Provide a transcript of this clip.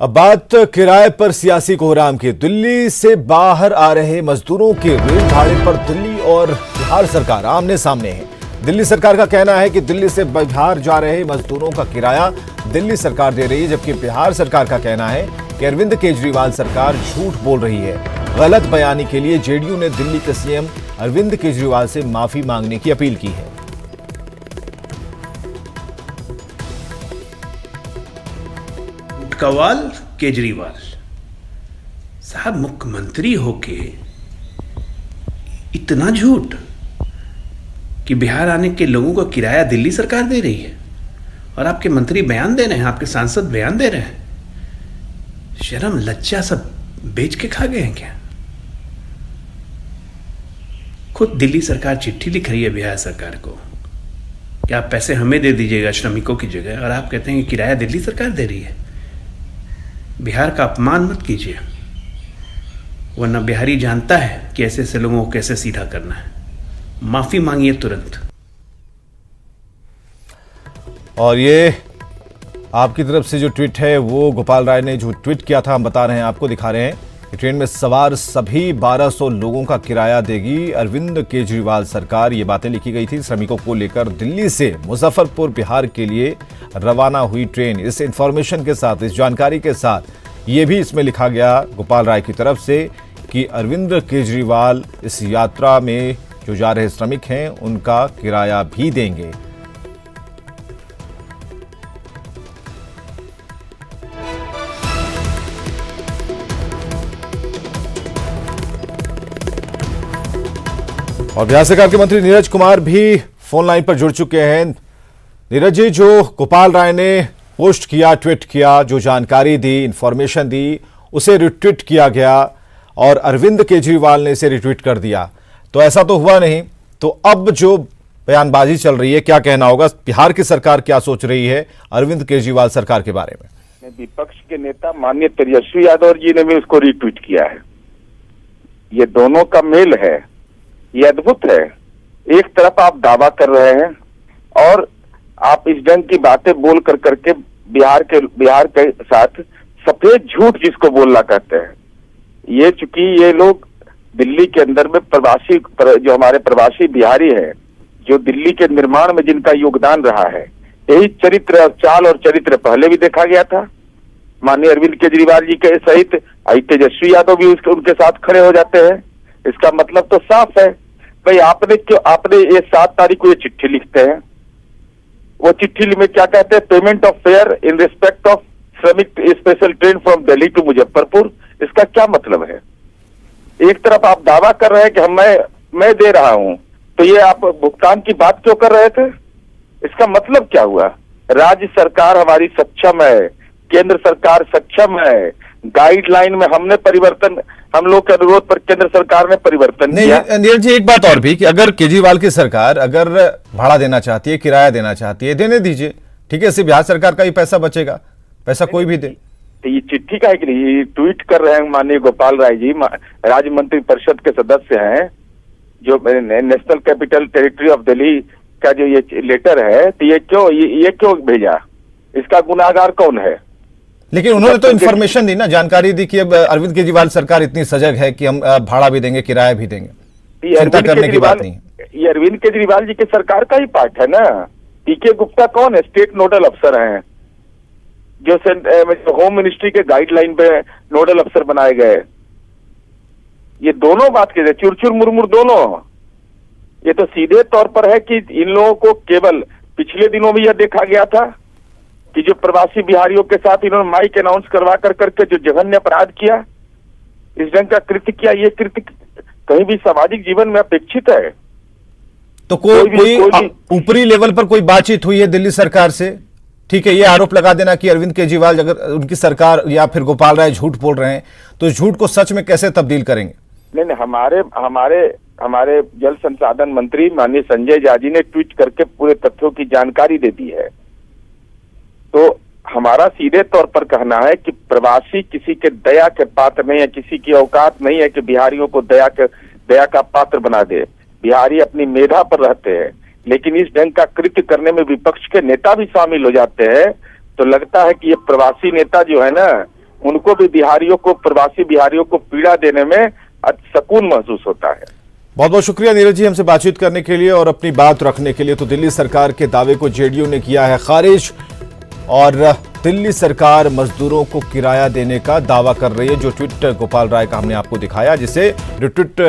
अब बात किराए पर सियासी कोहराम की। दिल्ली से बाहर आ रहे मजदूरों के रेल भाड़े पर दिल्ली और बिहार सरकार आमने सामने है। दिल्ली सरकार का कहना है कि दिल्ली से बिहार जा रहे मजदूरों का किराया दिल्ली सरकार दे रही है, जबकि बिहार सरकार का कहना है कि अरविंद केजरीवाल सरकार झूठ बोल रही है। गलत बयानी के लिए जेडीयू ने दिल्ली के सीएम अरविंद केजरीवाल से माफी मांगने की अपील की है। कवाल केजरीवाल साहब मुख्यमंत्री होके इतना झूठ कि बिहार आने के लोगों का किराया दिल्ली सरकार दे रही है और आपके मंत्री बयान दे रहे हैं, आपके सांसद बयान दे रहे हैं। शर्म लज्जा सब बेच के खा गए हैं क्या? खुद दिल्ली सरकार चिट्ठी लिख रही है बिहार सरकार को कि आप पैसे हमें दे दीजिएगा श्रमिकों की जगह, और आप कहते हैं कि किराया दिल्ली सरकार दे रही है। बिहार का अपमान मत कीजिए, वरना बिहारी जानता है कि ऐसे ऐसे लोगों को कैसे सीधा करना है। माफी मांगिए तुरंत। और ये आपकी तरफ से जो ट्वीट है वो गोपाल राय ने जो ट्वीट किया था, हम बता रहे हैं, आपको दिखा रहे हैं कि ट्रेन में सवार सभी 1200 लोगों का किराया देगी अरविंद केजरीवाल सरकार। ये बातें लिखी गई थी श्रमिकों को लेकर दिल्ली से मुजफ्फरपुर बिहार के लिए रवाना हुई ट्रेन। इस इंफॉर्मेशन के साथ, इस जानकारी के साथ ये भी इसमें लिखा गया गोपाल राय की तरफ से कि अरविंद केजरीवाल इस यात्रा में जो जा रहे श्रमिक हैं उनका किराया भी देंगे। और बिहार सरकार के मंत्री नीरज कुमार भी फोन लाइन पर जुड़ चुके हैं। नीरज जी, जो गोपाल राय ने पोस्ट किया, ट्वीट किया, जो जानकारी दी, इंफॉर्मेशन दी, उसे रिट्वीट किया गया और अरविंद केजरीवाल ने इसे रिट्वीट कर दिया, तो ऐसा तो हुआ नहीं। तो अब जो बयानबाजी चल रही है, क्या कहना होगा? बिहार की सरकार क्या सोच रही है अरविंद केजरीवाल सरकार के बारे में? विपक्ष के नेता माननीय तेजस्वी यादव जी ने भी उसको रिट्वीट किया है। ये दोनों का मेल है, ये अद्भुत है। एक तरफ आप दावा कर रहे हैं और आप इस ढंग की बातें बोल कर करके बिहार के साथ सफेद झूठ जिसको बोलना कहते हैं, ये चूंकि ये लोग दिल्ली के अंदर में प्रवासी जो हमारे प्रवासी बिहारी हैं, जो दिल्ली के निर्माण में जिनका योगदान रहा है, यही चरित्र, चाल और चरित्र पहले भी देखा गया था। माननीय अरविंद केजरीवाल जी के सहित तेजस्वी यादव भी उनके साथ खड़े हो जाते हैं। इसका मतलब तो साफ है भाई, आपने ये 7 तारीख को ये चिट्ठी लिखते हैं, वो चिट्ठी में क्या कहते हैं? Payment of fare in respect of Shramik special train from Delhi to Muzaffarpur. इसका क्या मतलब है? एक तरफ आप दावा कर रहे हैं कि मैं दे रहा हूं, तो ये आप भुगतान की बात क्यों कर रहे थे? इसका मतलब क्या हुआ? राज्य सरकार हमारी सक्षम है, केंद्र सरकार सक्षम है। गाइडलाइन में हमने परिवर्तन, हम लोग के अनुरोध पर केंद्र सरकार ने परिवर्तन किया। नीरज जी, एक बात और भी कि अगर केजरीवाल की सरकार अगर भाड़ा देना चाहती है, किराया देना चाहती है, देने दीजिए, ठीक है। इससे बिहार सरकार का ही पैसा बचेगा, पैसा कोई भी दे। तो ये चिट्ठी का एक ट्वीट कर रहे हैं माननीय गोपाल राय जी, राज्य मंत्री परिषद के सदस्य हैं, जो national capital territory of Delhi का जो ये लेटर है, तो ये क्यों भेजा? इसका गुनाहगार कौन है? लेकिन उन्होंने तो इन्फॉर्मेशन दी ना, जानकारी दी कि अब अरविंद केजरीवाल सरकार इतनी सजग है कि हम भाड़ा भी देंगे, किराया भी देंगे, चिंता करने की बात नहीं। ये अरविंद केजरीवाल जी की सरकार का ही पार्ट है ना। पीके गुप्ता कौन है? स्टेट नोडल अफसर हैं, जो होम मिनिस्ट्री के गाइडलाइन पे नोडल अफसर बनाए गए। ये दोनों बात के चुरचुर मुरमुर दोनों, ये तो सीधे तौर पर है कि इन लोगों को केवल पिछले दिनों में यह देखा गया था कि जो प्रवासी बिहारियों के साथ इन्होंने माइक अनाउंस करवा कर करके जो जघन्य अपराध किया, इस ढंग का कृत्य किया, ये कृत्य कहीं भी सामाजिक जीवन में अपेक्षित है? तो कोई ऊपरी लेवल पर कोई बातचीत हुई है दिल्ली सरकार से? ठीक है, ये आरोप लगा देना कि अरविंद केजरीवाल, अगर उनकी सरकार या फिर गोपाल राय झूठ बोल रहे हैं, तो झूठ को सच में कैसे तब्दील करेंगे? नहीं, हमारे जल संसाधन मंत्री माननीय संजय झा जी ने ट्वीट करके पूरे तथ्यों की जानकारी दे दी है। तो हमारा सीधे तौर पर कहना है कि प्रवासी किसी के दया के पात्र नहीं है, किसी की औकात नहीं है कि बिहारियों को दया का पात्र बना दे। बिहारी अपनी मेधा पर रहते हैं, लेकिन इस ढंग का कृत्य करने में विपक्ष के नेता भी शामिल हो जाते हैं, तो लगता है कि ये प्रवासी नेता जो है ना, उनको भी बिहारियों को, प्रवासी बिहारियों को पीड़ा देने में सुकून महसूस होता है। बहुत बहुत शुक्रिया नीरज जी हमसे बातचीत करने के लिए और अपनी बात रखने के लिए। तो दिल्ली सरकार के दावे को जेडीयू ने किया है खारिज और दिल्ली सरकार मजदूरों को किराया देने का दावा कर रही है। जो ट्वीट गोपाल राय का हमने आपको दिखाया, जिसे ट्वीट